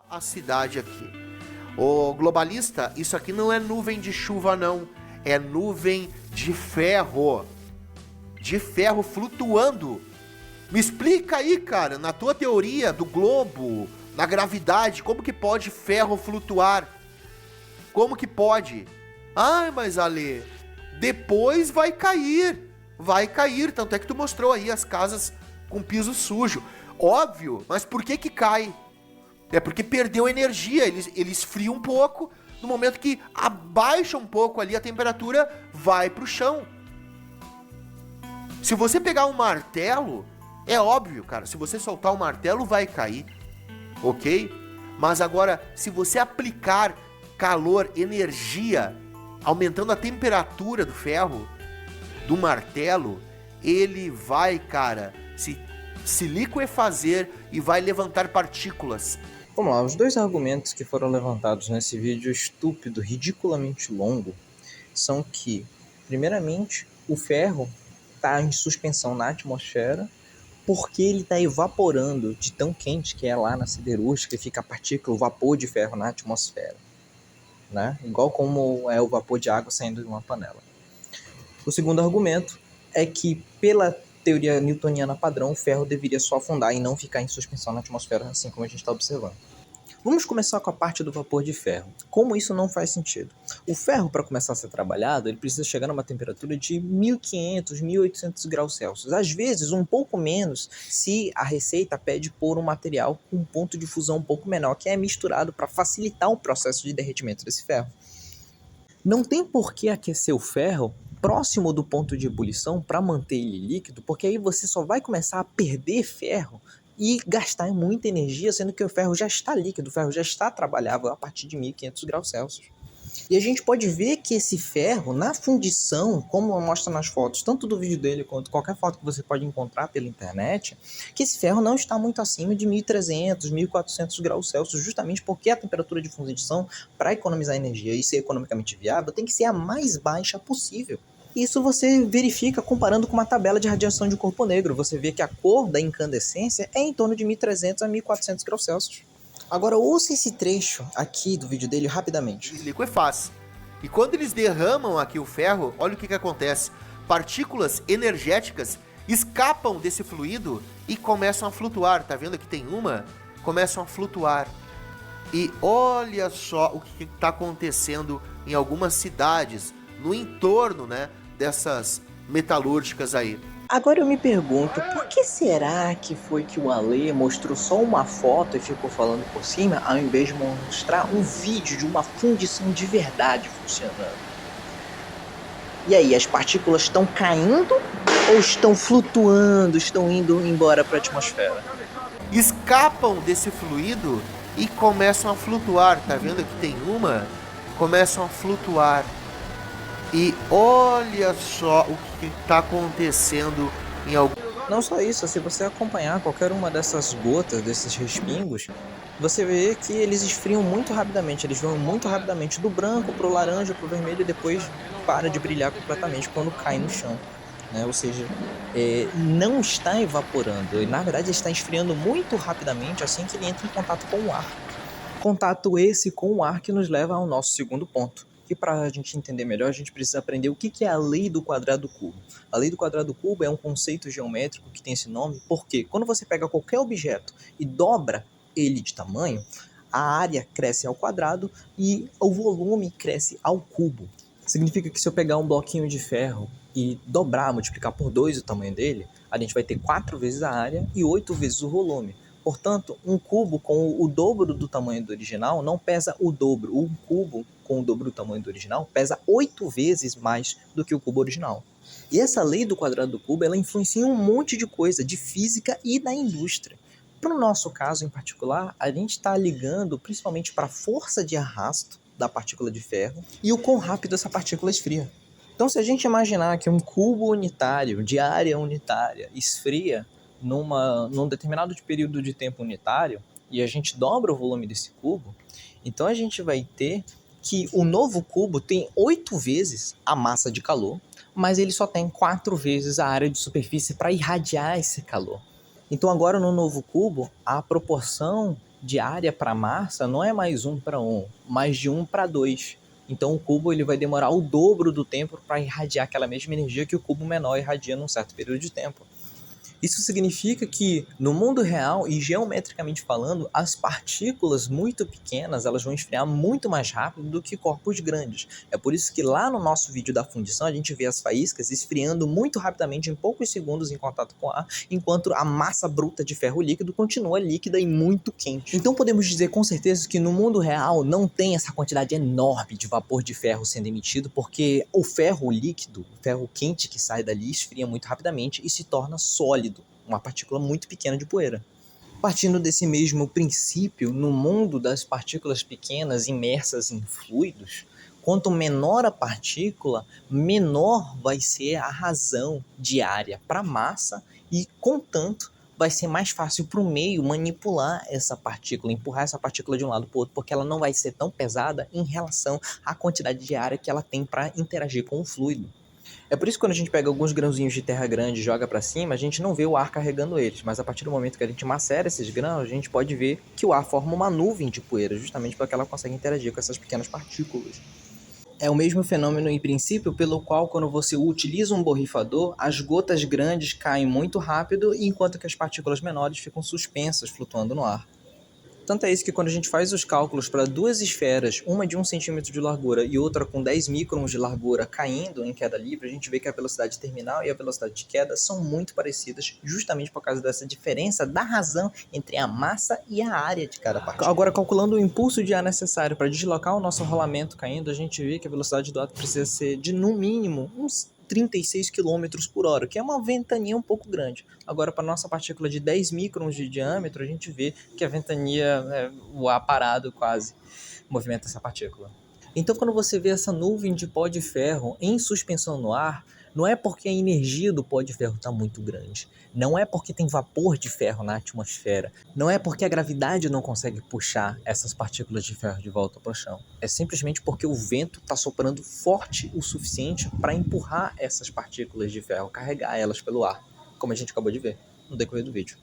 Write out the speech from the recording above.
a cidade aqui. Ô globalista, isso aqui não é nuvem de chuva não, é nuvem de ferro flutuando. Me explica aí, cara, na tua teoria do globo, na gravidade, como que pode ferro flutuar? Como que pode? Ai, mas Ale, depois vai cair, tanto é que tu mostrou aí as casas com piso sujo. Óbvio, mas por que que cai? É porque perdeu energia, ele esfria um pouco, no momento que abaixa um pouco ali a temperatura, vai pro chão. Se você pegar um martelo, é óbvio, cara, se você soltar o martelo vai cair, ok? Mas agora, se você aplicar calor, energia, aumentando a temperatura do ferro, do martelo, ele vai, cara, se liquefazer e vai levantar partículas. Vamos lá, os dois argumentos que foram levantados nesse vídeo estúpido, ridiculamente longo, são que, primeiramente, o ferro está em suspensão na atmosfera porque ele está evaporando de tão quente que é lá na siderúrgica e fica a partícula, o vapor de ferro na atmosfera, né? Igual como é o vapor de água saindo de uma panela. O segundo argumento é que, pela teoria newtoniana padrão, o ferro deveria só afundar e não ficar em suspensão na atmosfera, assim como a gente está observando. Vamos começar com a parte do vapor de ferro. Como isso não faz sentido? O ferro, para começar a ser trabalhado, ele precisa chegar numa temperatura de 1500, 1800 graus Celsius. Às vezes, um pouco menos, se a receita pede por um material com um ponto de fusão um pouco menor, que é misturado para facilitar o processo de derretimento desse ferro. Não tem por que aquecer o ferro próximo do ponto de ebulição para manter ele líquido, porque aí você só vai começar a perder ferro e gastar muita energia, sendo que o ferro já está líquido, o ferro já está trabalhável a partir de 1500 graus Celsius. E a gente pode ver que esse ferro, na fundição, como mostra nas fotos, tanto do vídeo dele quanto qualquer foto que você pode encontrar pela internet, que esse ferro não está muito acima de 1300, 1400 graus Celsius, justamente porque a temperatura de fundição, para economizar energia e ser economicamente viável, tem que ser a mais baixa possível. Isso você verifica comparando com uma tabela de radiação de corpo negro. Você vê que a cor da incandescência é em torno de 1300 a 1400 graus Celsius. Agora ouça esse trecho aqui do vídeo dele rapidamente. Liquefaz. E quando eles derramam aqui o ferro, olha o que acontece. Partículas energéticas escapam desse fluido e começam a flutuar. Tá vendo que tem uma? Começam a flutuar. E olha só o que está acontecendo em algumas cidades, no entorno, né, dessas metalúrgicas aí. Agora eu me pergunto, por que será que foi que o Ale mostrou só uma foto e ficou falando por cima, ao invés de mostrar um vídeo de uma fundição de verdade funcionando? E aí, as partículas estão caindo ou estão flutuando, estão indo embora para a atmosfera? Escapam desse fluido e começam a flutuar. Tá vendo que tem uma? Começam a flutuar. E olha só o que está acontecendo em algum... Não só isso, se você acompanhar qualquer uma dessas gotas, desses respingos, você vê que eles esfriam muito rapidamente, eles vão muito rapidamente do branco para o laranja, para o vermelho e depois para de brilhar completamente quando cai no chão. Né? Ou seja, não está evaporando, ele, na verdade ele está esfriando muito rapidamente assim que ele entra em contato com o ar. Contato esse com o ar que nos leva ao nosso segundo ponto. E para a gente entender melhor, a gente precisa aprender o que é a lei do quadrado cubo. A lei do quadrado cubo é um conceito geométrico que tem esse nome porque quando você pega qualquer objeto e dobra ele de tamanho, a área cresce ao quadrado e o volume cresce ao cubo. Significa que se eu pegar um bloquinho de ferro e dobrar, multiplicar por 2 o tamanho dele, a gente vai ter 4 vezes a área e 8 vezes o volume. Portanto, um cubo com o dobro do tamanho do original não pesa o dobro. Um cubo com o dobro do tamanho do original pesa 8 vezes mais do que o cubo original. E essa lei do quadrado do cubo, ela influencia em um monte de coisa, de física e da indústria. Para o nosso caso em particular, a gente está ligando principalmente para a força de arrasto da partícula de ferro e o quão rápido essa partícula esfria. Então, se a gente imaginar que um cubo unitário de área unitária esfria num determinado período de tempo unitário e a gente dobra o volume desse cubo, então a gente vai ter que o novo cubo tem 8 vezes a massa de calor, mas ele só tem 4 vezes a área de superfície para irradiar esse calor. Então agora no novo cubo, a proporção de área para massa não é mais 1:1, mas de 1:2. Então o cubo ele vai demorar o dobro do tempo para irradiar aquela mesma energia que o cubo menor irradia num certo período de tempo. Isso significa que, no mundo real e geometricamente falando, as partículas muito pequenas elas vão esfriar muito mais rápido do que corpos grandes. É por isso que lá no nosso vídeo da fundição a gente vê as faíscas esfriando muito rapidamente em poucos segundos em contato com o ar, enquanto a massa bruta de ferro líquido continua líquida e muito quente. Então podemos dizer com certeza que no mundo real não tem essa quantidade enorme de vapor de ferro sendo emitido, porque o ferro líquido, o ferro quente que sai dali, esfria muito rapidamente e se torna sólido, uma partícula muito pequena de poeira. Partindo desse mesmo princípio, no mundo das partículas pequenas imersas em fluidos, quanto menor a partícula, menor vai ser a razão diária para a massa e, contanto, vai ser mais fácil para o meio manipular essa partícula, empurrar essa partícula de um lado para o outro, porque ela não vai ser tão pesada em relação à quantidade de área que ela tem para interagir com o fluido. É por isso que quando a gente pega alguns grãozinhos de terra grande e joga para cima, a gente não vê o ar carregando eles, mas a partir do momento que a gente macera esses grãos, a gente pode ver que o ar forma uma nuvem de poeira, justamente porque ela consegue interagir com essas pequenas partículas. É o mesmo fenômeno em princípio pelo qual quando você utiliza um borrifador, as gotas grandes caem muito rápido, enquanto que as partículas menores ficam suspensas flutuando no ar. Tanto é isso que quando a gente faz os cálculos para duas esferas, uma de 1 centímetro de largura e outra com 10 microns de largura caindo em queda livre, a gente vê que a velocidade terminal e a velocidade de queda são muito parecidas, justamente por causa dessa diferença da razão entre a massa e a área de cada partícula. Agora, calculando o impulso de ar necessário para deslocar o nosso rolamento caindo, a gente vê que a velocidade do ar precisa ser de, no mínimo, uns 36 km por hora, que é uma ventania um pouco grande. Agora, para nossa partícula de 10 microns de diâmetro, a gente vê que a ventania, o ar parado quase, movimenta essa partícula. Então, quando você vê essa nuvem de pó de ferro em suspensão no ar, não é porque a energia do pó de ferro está muito grande, não é porque tem vapor de ferro na atmosfera, não é porque a gravidade não consegue puxar essas partículas de ferro de volta para o chão. É simplesmente porque o vento está soprando forte o suficiente para empurrar essas partículas de ferro, carregar elas pelo ar, como a gente acabou de ver no decorrer do vídeo.